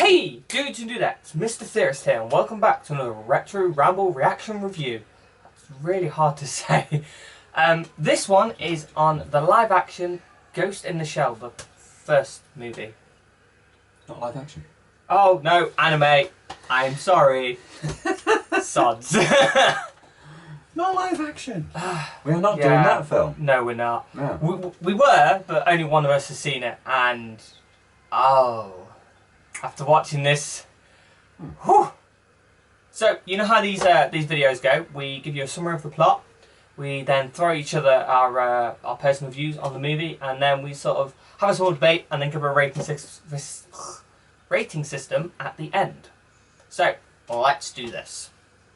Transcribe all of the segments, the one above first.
Hey, dudes and dudettes, Mr. Theorist here, and welcome back to another Retro Ramble reaction review. It's really hard to say. This one is on the live-action Ghost in the Shell, the first movie. Not live action. Oh, no, anime. I'm sorry. Sods. Not live action. We are not doing that film. No, we're not. No. We were, but only one of us has seen it, and... oh... after watching this... whew. So, you know how these videos go? We give you a summary of the plot. We then throw each other our personal views on the movie, and then we sort of have a small debate and then give a rating system at the end. So, let's do this.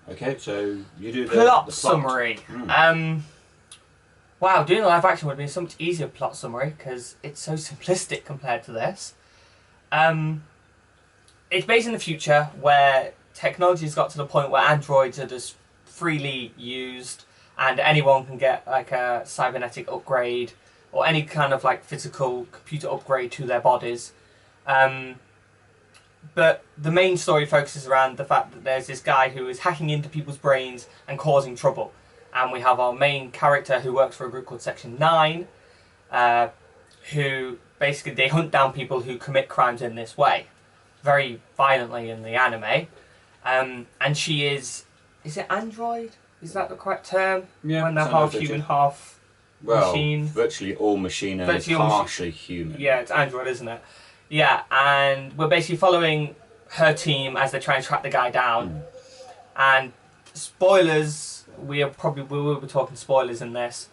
Okay, so you do the plot summary. Mm. Wow, doing a live action would be so much easier plot summary because it's so simplistic compared to this. It's based in the future where technology's got to the point where androids are just freely used and anyone can get like a cybernetic upgrade or any kind of like physical computer upgrade to their bodies. But the main story focuses around the fact that there's this guy who is hacking into people's brains and causing trouble. And we have our main character who works for a group called Section 9, who basically they hunt down people who commit crimes in this way, very violently in the anime. And she is it android? Is that the correct term? Yeah. When they're half human, half machine. Virtually all machine and partially human. Yeah, it's android, isn't it? Yeah, and we're basically following her team as they try and track the guy down. And spoilers, we will be talking spoilers in this.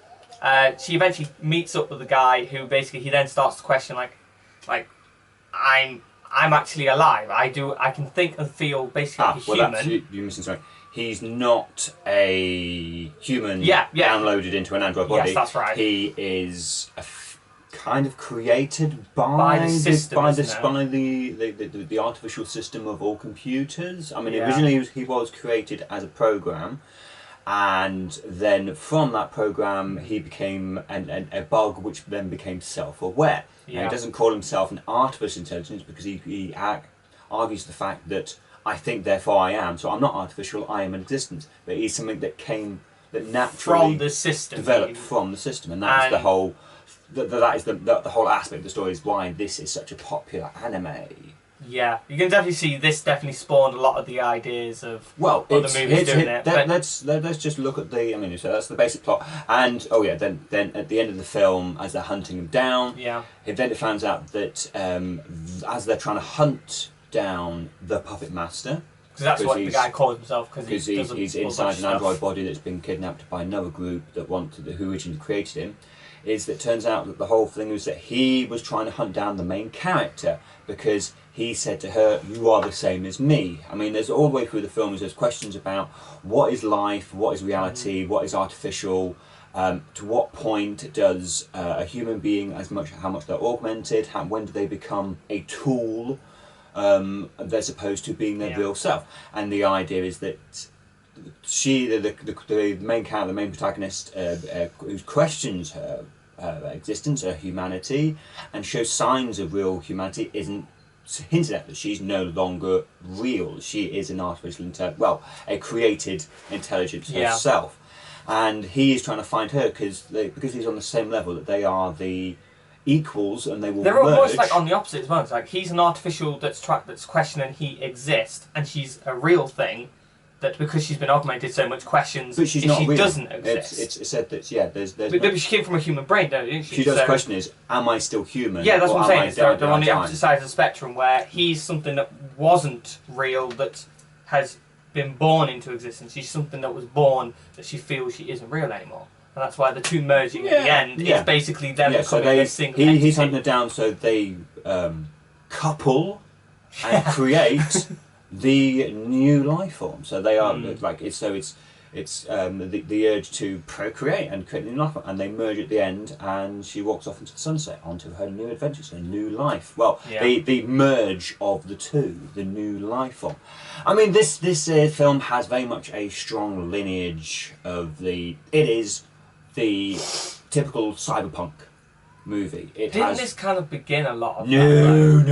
She eventually meets up with the guy who basically he then starts to question like I'm actually alive. I can think and feel basically like a human. Well, you missing something. He's not a human downloaded into an android body. Yes, that's right. He is kind of created by the system, the artificial system of all computers. I mean, originally he was created as a program, and then from that program he became a bug, which then became self-aware. Now, he doesn't call himself an artificial intelligence because he argues the fact that I think, therefore I am. So I'm not artificial, I am in existence. But he's something that naturally from the system, developed from the system, and that's the whole. That is the whole aspect of the story, is why this is such a popular anime. Yeah, you can definitely see this definitely spawned a lot of the ideas of other movies doing it. Let's just look at the. I mean, so that's the basic plot, and then at the end of the film, as they're hunting him down, it finds out that as they're trying to hunt down the puppet master, because that's what the guy calls himself, because he's inside an android body that's been kidnapped by another group who originally created him. It turns out that the whole thing was that he was trying to hunt down the main character because he said to her, "You are the same as me." I mean, there's all the way through the film there's questions about what is life, what is reality, what is artificial, to what point does a human being, how much they're augmented, when do they become a tool, as opposed to being their real self. And the idea is that she, the main character, the main protagonist, who questions her existence, her humanity, and shows signs of real humanity, isn't hinted at that she's no longer real. She is an artificial a created intelligence herself, and he is trying to find her because he's on the same level, that they are the equals, and they're almost like on the opposite as well. It's like he's an artificial that's questioning he exists, and she's a real thing that because she's been augmented so much questions but she's if not she real. doesn't exist. It's said that there's but she came from a human brain, don't she? She does question is, am I still human? Yeah, that's what I'm saying. They're on the opposite side of the spectrum, where he's something that wasn't real that has been born into existence. She's something that was born that she feels she isn't real anymore. And that's why the two merging at the end is basically them becoming a single entity. He's hunting her down, so they couple and create the new life form. So they are it's the urge to procreate and create a new life form, and they merge at the end, and she walks off into the sunset onto her new adventures, her new life. Well, the merge of the two, the new life form. I mean, this film has very much a strong lineage of it is the typical cyberpunk movie. Didn't this kind of begin a lot of No.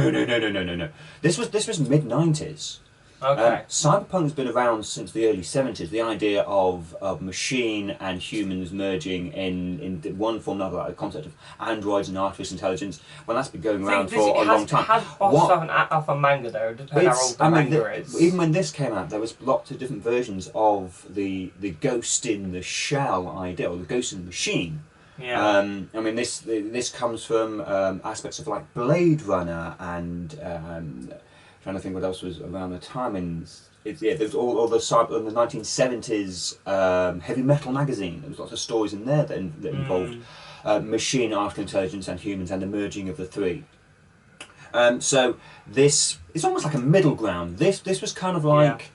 This was mid-90s. Okay. Cyberpunk's been around since the early 70s. The idea of machine and humans merging in one form or another, like the concept of androids and artificial intelligence. Well, that's been going around for a long time. It has off a manga though. Depending how old the manga is. Even when this came out, there was lots of different versions of the ghost in the shell idea, or the ghost in the machine. Yeah. I mean, this comes from aspects of like Blade Runner and trying to think what else was around the time. And there's all the cyber in the 1970s heavy metal magazine. There was lots of stories in there that involved machine, artificial intelligence, and humans, and the merging of the three. So this is almost like a middle ground. This was kind of like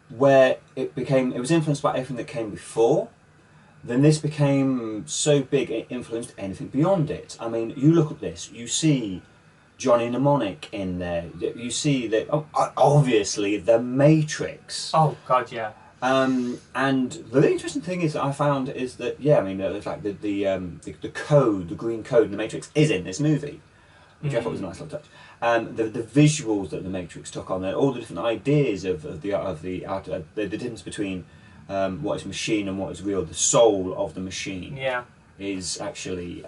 where it was influenced by everything that came before. Then this became so big it influenced anything beyond it. I mean, you look at this, you see Johnny Mnemonic in there, you see that obviously the Matrix. Oh God, yeah. And the really interesting thing is that I found is that I mean, it's like the code, the green code in the Matrix is in this movie, which I thought was a nice little touch. The visuals that the Matrix took on there, all the different ideas of the difference between what is machine and what is real, the soul of the machine is actually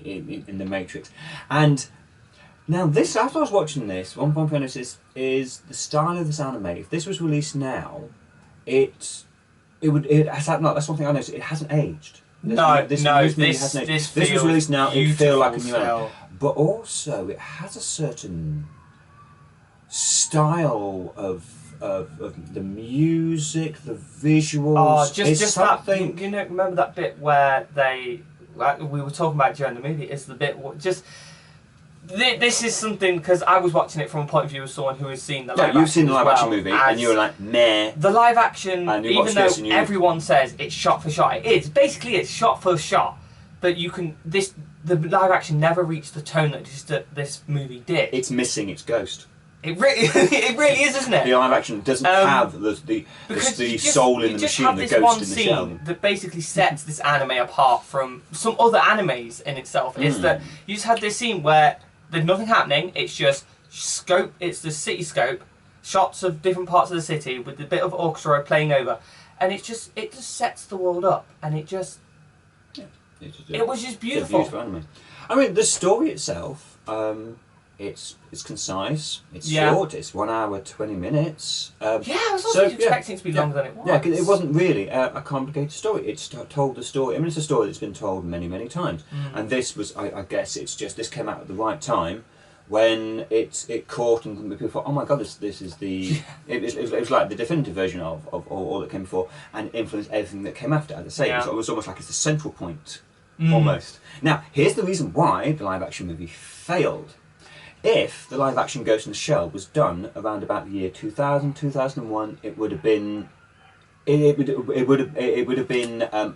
in the Matrix. And now this, after I was watching this, one point I noticed is the style of this anime. If this was released now, that's one thing I noticed. It hasn't aged. This was released now. It feel like a new anime, but also it has a certain style of the music, the visuals. Oh, just something. That. Remember that bit where we were talking about during the movie? Is the bit this is something, because I was watching it from a point of view of someone who has seen the live action. You've seen the live action movie, and you were like, meh. The live action, even though everyone says it's shot for shot, it's shot for shot. But the live action never reached the tone that this movie did. It's missing its ghost. It really is, isn't it? The live action doesn't have the soul in the machine, the ghost in the shell. That basically sets this anime apart from some other animes in itself. Is that you just had this scene where there's nothing happening. It's just scope. It's the cityscope, shots of different parts of the city with a bit of orchestra playing over, and it just sets the world up, and it was just beautiful. Beautiful anime. I mean, the story itself. It's concise, it's short, it's 1 hour 20 minutes. I was also expecting it to be longer than it was. Yeah, because it wasn't really a complicated story. It's told the story. I mean, it's a story that's been told many, many times. And this was, I guess, this came out at the right time when it caught and people thought, oh my god, this is the. It was like the definitive version of all that came before and influenced everything that came after. As I say, it was almost like it's the central point, almost. Now, here's the reason why the live action movie failed. If the live action Ghost in the Shell was done around about the year 2000, 2001, it would have been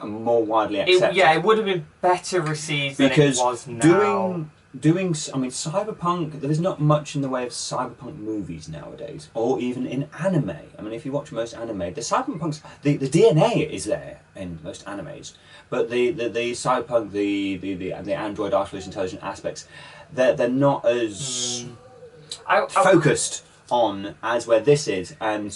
more widely accepted. It would have been better received than it was now. Cyberpunk, there is not much in the way of cyberpunk movies nowadays, or even in anime. I mean, if you watch most anime, the cyberpunks, the DNA is there in most animes, but the cyberpunk, the android artificial intelligence aspects, they're not as focused on as where this is, and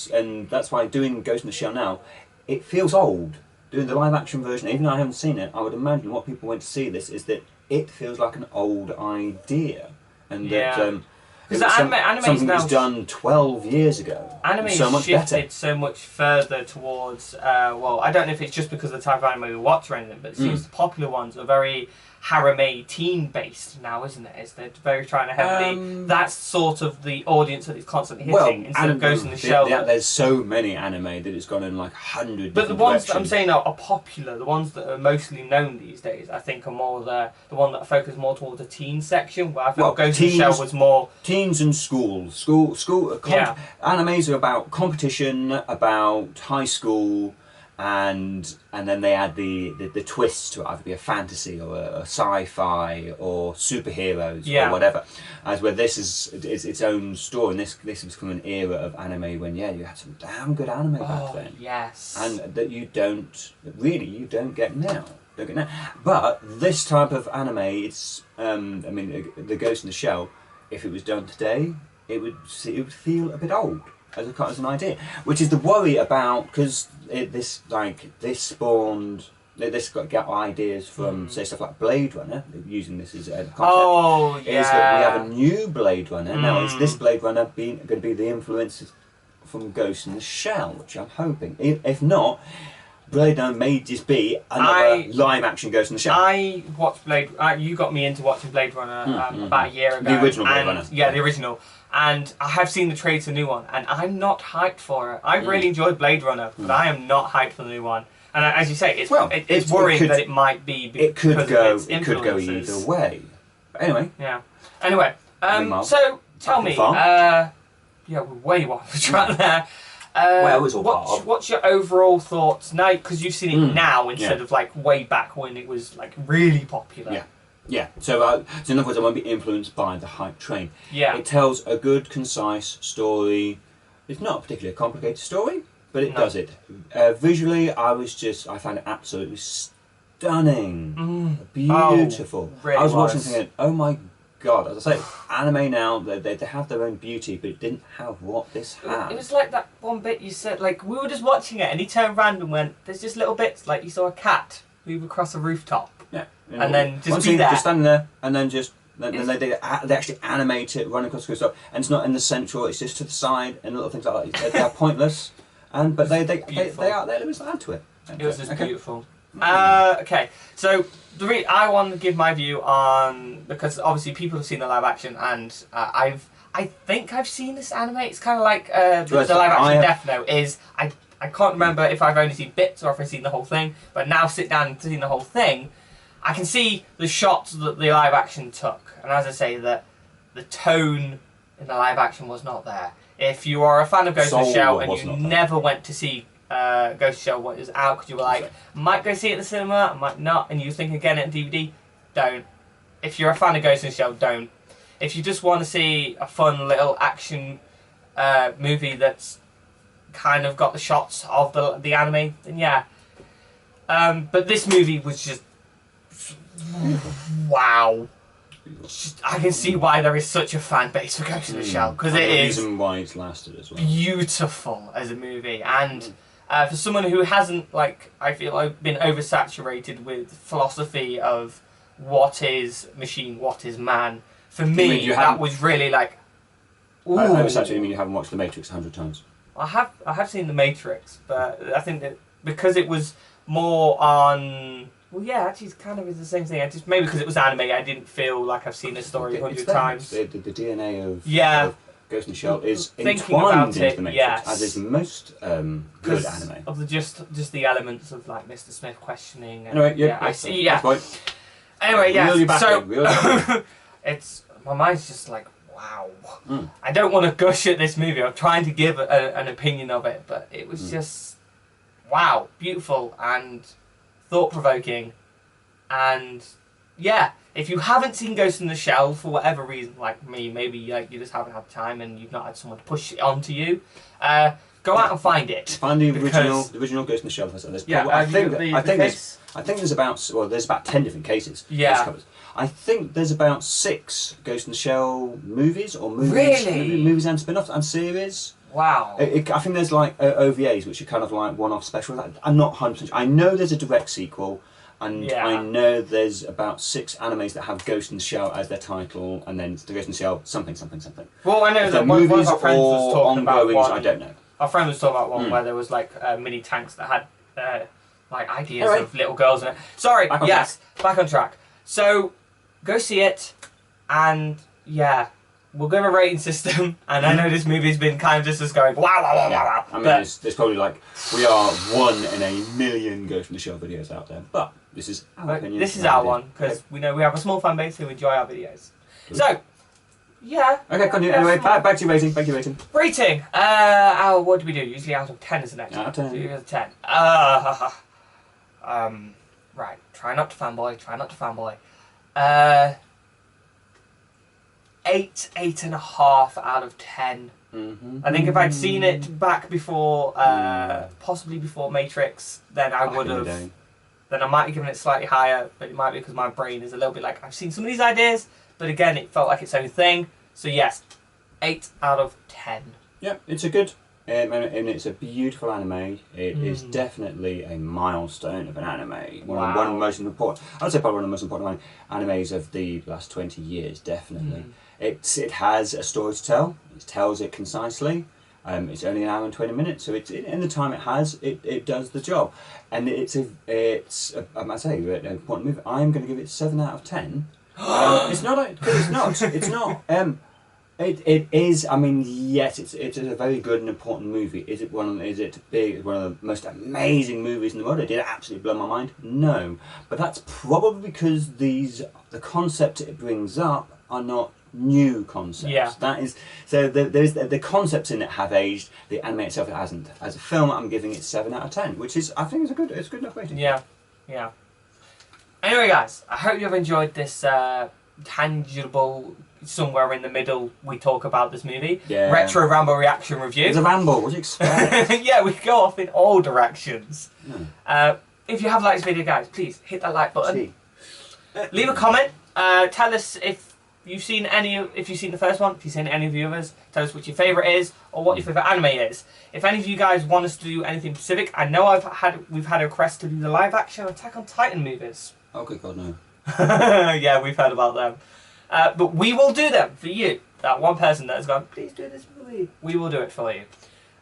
that's why doing Ghost in the Shell now, it feels old. Doing the live action version, even though I haven't seen it, I would imagine what people went to see this is that it feels like an old idea, and that something that was done 12 years ago. Anime so much shifted better. So much further towards. I don't know if it's just because of the type of anime we watch or anything, but it seems the popular ones are very harem teen based now, isn't it? They're very trying to heavily. That's sort of the audience that it's constantly hitting instead of Ghost in the Shell. There's so many anime that it's gone in like 100. But the ones that I'm saying are popular, the ones that are mostly known these days, I think are more the one that focus more towards the teen section. Where I felt Ghost in the Shell was more teens and school. Animes are about competition, about high school. And then they add the twist to either be a fantasy or a sci-fi or superheroes or whatever. As where this is its own story, and this was from an era of anime when you had some damn good anime back then. Yes. And that you don't get now. Don't get that. But this type of anime, it's I mean, the Ghost in the Shell. If it was done today, it would feel a bit old as an idea, which is the worry about because this spawned. This got ideas from say stuff like Blade Runner, using this as a concept. Oh yeah. Is that we have a new Blade Runner now? Is this Blade Runner going to be the influence from Ghost in the Shell? Which I'm hoping. If not, Blade Runner may just be another live action Ghost in the Shell. I watched Blade. You got me into watching Blade Runner about a year ago. The original Blade Runner. Yeah, the original. And I have seen the trailer for the new one, and I'm not hyped for it. I really enjoyed Blade Runner, but I am not hyped for the new one. And as you say, it's worrying that it might be because it could go influences. either way. But anyway. Yeah. Anyway, so tell me, yeah, we're way off the track there. Well, it's all part of. What's your overall thoughts now? Because you've seen it now instead of like way back when it was like really popular. Yeah. Yeah, so in other words, I won't be influenced by the hype train. Yeah. It tells a good, concise story. It's not a particularly complicated story, but it does it. Visually, I found it absolutely stunning. Beautiful. Really I was watching thinking, oh my god, as I say, anime now, they have their own beauty, but it didn't have what this had. It was like that one bit you said, like, we were just watching it and he turned around and went, there's just little bits, like you saw a cat move across a rooftop. Yeah. And then just one be scene, there. just standing there, and then they actually animate it running across the rooftop, and it's not in the central; it's just to the side and little things like that. They're pointless, but they are there. There was add to it. It was just beautiful. Okay, so I want to give my view on, because obviously people have seen the live action, and I think I've seen this anime. It's kind of like the live action Death Note is. I can't remember if I've only seen bits or if I've seen the whole thing, but now sit down and see the whole thing. I can see the shots that the live action took, and as I say, that the tone in the live action was not there. If you are a fan of Ghost in the Shell and you never went to see Ghost in the Shell when it was out, because you were like, I might go see it at the cinema, I might not, and you think again at DVD, don't. If you're a fan of Ghost in the Shell, don't. If you just want to see a fun little action movie that's kind of got the shots of the anime, then yeah. But this movie was just wow. I can see why there is such a fan base for Ghost in the Shell, because it is the reason why it's lasted as well. Beautiful as a movie, and for someone who hasn't, like, I feel like been oversaturated with philosophy of what is machine, what is man. For me, that was really like. Ooh. Oversaturated, you mean you haven't watched The Matrix 100 times? I have seen The Matrix, but I think that because it was more on. Well, yeah, actually, it kind of is the same thing. Maybe because it was anime, I didn't feel like I've seen the story 100 times. The DNA of Ghost in the Shell is entwined into The Matrix, as is most good anime. Of just the elements of like Mr. Smith questioning. And, anyway, I see. Yeah. Anyway, it's my mind's just like wow. I don't want to gush at this movie. I'm trying to give an opinion of it, but it was just wow, beautiful and thought-provoking, and yeah, if you haven't seen Ghost in the Shell for whatever reason, like me, maybe like you just haven't had time and you've not had someone to push it onto you, go out and find it. Find the original Ghost in the Shell. I think there's about 10 different cases. Yeah. I think there's about 6 Ghost in the Shell movies Really? movies and spin-offs and series. Wow. I think there's like OVAs, which are kind of like one-off specials. I'm not 100%. I know there's a direct sequel, and I know there's about 6 animes that have Ghost in the Shell as their title, and then the Ghost in the Shell something. Well, I know that one of our friends was talking about one. I don't know. Our friend was talking about one where there was like mini tanks that had like ideas of little girls in it. Sorry. Back on track. So go see it, and yeah. We'll give a rating system, and I know this movie's been kind of just as going wow. I mean, there's probably like, we are 1 in a million Ghost in the Shell videos out there, but this is our opinion. This is our one, because we know we have a small fan base who enjoy our videos. So, yeah. Okay, continue. Anyway, back to your rating. Rating. What do we do? Usually out of 10 is the next one. Out of 10. So out of 10. Right. Try not to fanboy. 8.5 out of 10. I think if I'd seen it back before, possibly before Matrix, then I would have then I might have given it slightly higher, but it might be because my brain is a little bit like, I've seen some of these ideas, but again, it felt like its own thing. So yes, 8 out of 10. Yeah, it's a good, and it's a beautiful anime. It is definitely a milestone of an anime. One of the most important, I'd say probably one of the most important animes of the last 20 years, definitely. It has a story to tell. It tells it concisely. It's only an hour and 20 minutes, so in the time it has, it does the job. And I say, an important movie. I'm going to give it 7 out of 10. It's not. It is. I mean, yes, it's a very good and important movie. Is it one of the most amazing movies in the world? It did absolutely blow my mind. No, but that's probably because the concepts it brings up are not new concepts. Yeah. That is, so there's the concepts in it have aged. The anime itself it hasn't. As a film, I'm giving it 7 out of 10, which is, I think, it's a good enough rating. Yeah. Anyway, guys, I hope you've enjoyed this tangible, somewhere in the middle, we talk about this movie. Yeah. Retro Ramble reaction review. It's a ramble. What do you expect? Yeah, we go off in all directions. If you have liked this video, guys, please hit that like button. Leave a comment. Tell us if you've seen if you've seen the first one, if you've seen any of the others. Tell us what your favourite is or what your favourite anime is. If any of you guys want us to do anything specific, I know we've had a request to do the live action Attack on Titan movies. Oh good God, no. Yeah, we've heard about them. But we will do them for you. That one person that has gone, please do this movie. We will do it for you.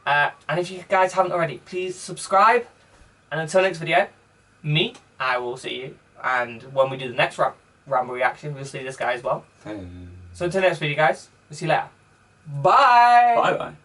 And if you guys haven't already, please subscribe. And until next video, I will see you. And when we do the next Ramble reaction, we'll see this guy as well. So until next video, guys, we'll see you later. Bye! Bye-bye.